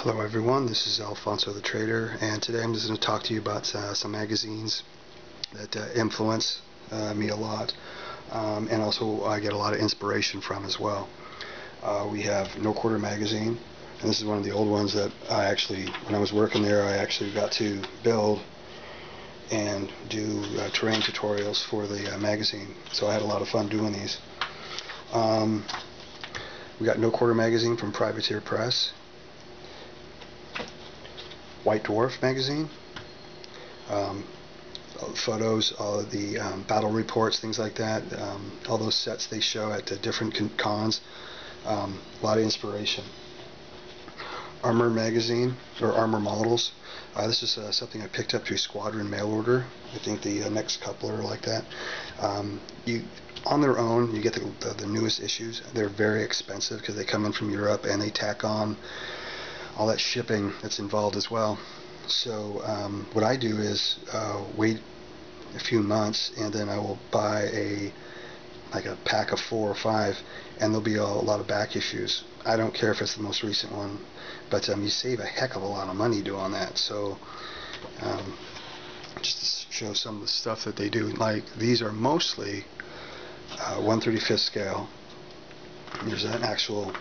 Hello everyone, this is Alfonso the Trader, and today I'm just going to talk to you about some magazines that influence me a lot, and also I get a lot of inspiration from as well. We have No Quarter magazine, and this is one of the old ones that I actually, when I was working there, I actually got to build and do terrain tutorials for the magazine, so I had a lot of fun doing these. We got No Quarter magazine from Privateer Press. White Dwarf magazine, photos, all of the battle reports, things like that, all those sets they show at different cons, a lot of inspiration. Armor magazine, or Armor Models, this is something I picked up through Squadron mail order. I think the next couple are like that. On their own, you get the newest issues. They're very expensive because they come in from Europe and they tack on all that shipping that's involved as well. So what I do is wait a few months, and then I will buy a pack of 4 or 5, and there'll be a lot of back issues. I don't care if it's the most recent one, but you save a heck of a lot of money doing that. So just to show some of the stuff that they do, like these are mostly 1/35 scale. There's an actual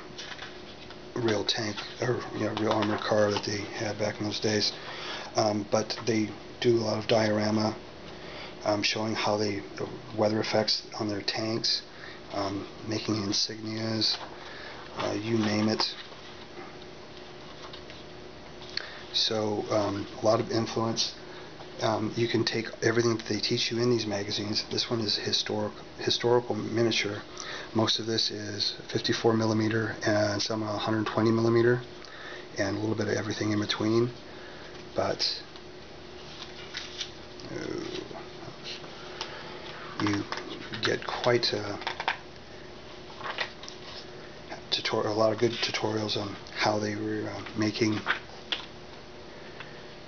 real tank, or real armored car that they had back in those days, but they do a lot of diorama showing how the weather effects on their tanks, making insignias, you name it. So a lot of influence. You can take everything that they teach you in these magazines. This one is historical miniature. Most of this is 54 millimeter and some 120 millimeter, and a little bit of everything in between. But you get quite a lot of good tutorials on how they were making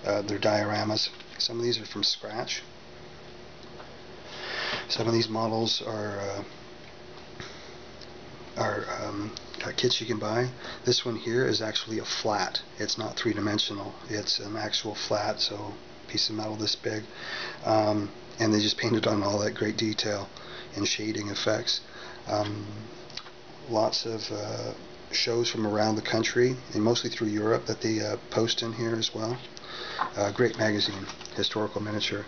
their dioramas. Some of these are from scratch. Some of these models are kits you can buy. This one here is actually a flat. It's not three-dimensional. It's an actual flat, so piece of metal this big. And they just painted on all that great detail and shading effects. Lots of shows from around the country, and mostly through Europe, that they post in here as well. Great magazine, historical miniature.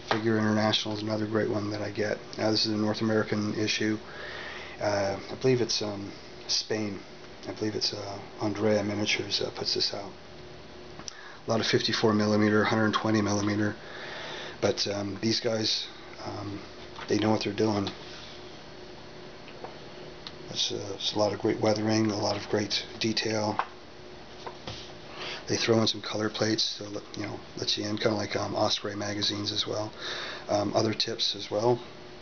Figure International is another great one that I get. Now this is a North American issue. I believe it's Spain. I believe it's Andrea Miniatures puts this out. A lot of 54 millimeter, 120 millimeter, but these guys, they know what they're doing. It's a lot of great weathering, a lot of great detail. They throw in some color plates, so lets you in, kind of like Osprey magazines as well. Other tips as well,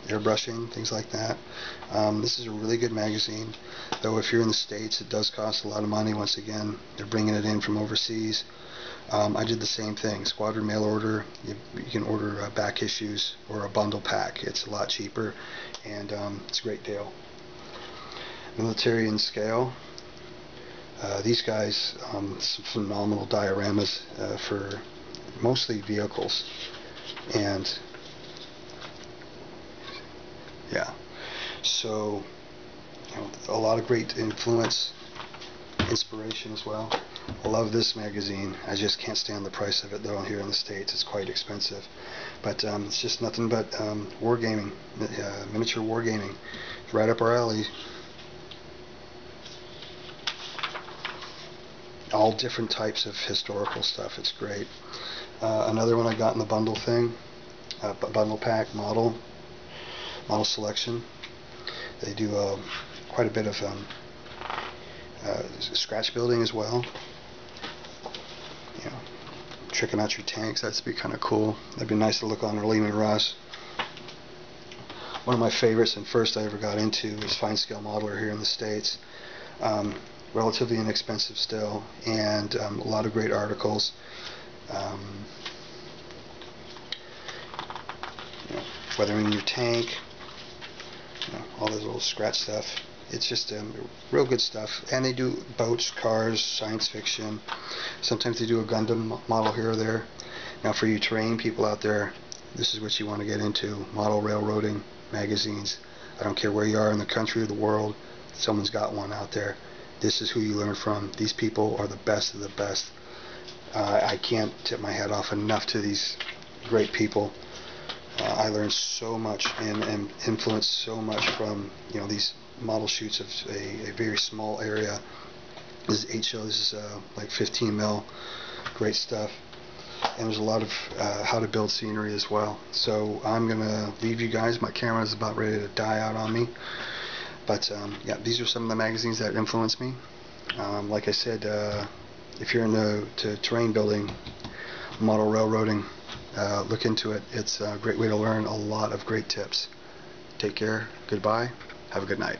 airbrushing, things like that. This is a really good magazine, though if you're in the States it does cost a lot of money. Once again, they're bringing it in from overseas. I did the same thing, Squadron mail order. You can order back issues or a bundle pack. It's a lot cheaper, and it's a great deal. Military in scale. These guys, some phenomenal dioramas for mostly vehicles, and yeah, so a lot of great inspiration as well. I love this magazine. I just can't stand the price of it though. Here in the States it's quite expensive, but it's just nothing but wargaming, miniature wargaming. It's right up our alley. All different types of historical stuff. It's great. Another one I got in the bundle thing, bundle pack model selection. They do quite a bit of scratch building as well. Tricking out your tanks. That'd be kind of cool. That'd be nice to look on Lehman Russ. One of my favorites and first I ever got into was Fine Scale Modeler here in the States. Relatively inexpensive still, and a lot of great articles. Weathering your tank, all this little scratch stuff. It's just real good stuff. And they do boats, cars, science fiction. Sometimes they do a Gundam model here or there. Now for you terrain people out there, this is what you want to get into. Model railroading magazines. I don't care where you are in the country or the world, someone's got one out there. This is who you learn from. These people are the best of the best. I can't tip my hat off enough to these great people. I learned so much and influenced so much from these model shoots of a very small area. This is 8 show. This is like 15 mil. Great stuff. And there's a lot of how to build scenery as well. So I'm gonna leave you guys. My camera is about ready to die out on me. But yeah, these are some of the magazines that influenced me. Like I said, if you're into terrain building, model railroading, look into it. It's a great way to learn a lot of great tips. Take care. Goodbye. Have a good night.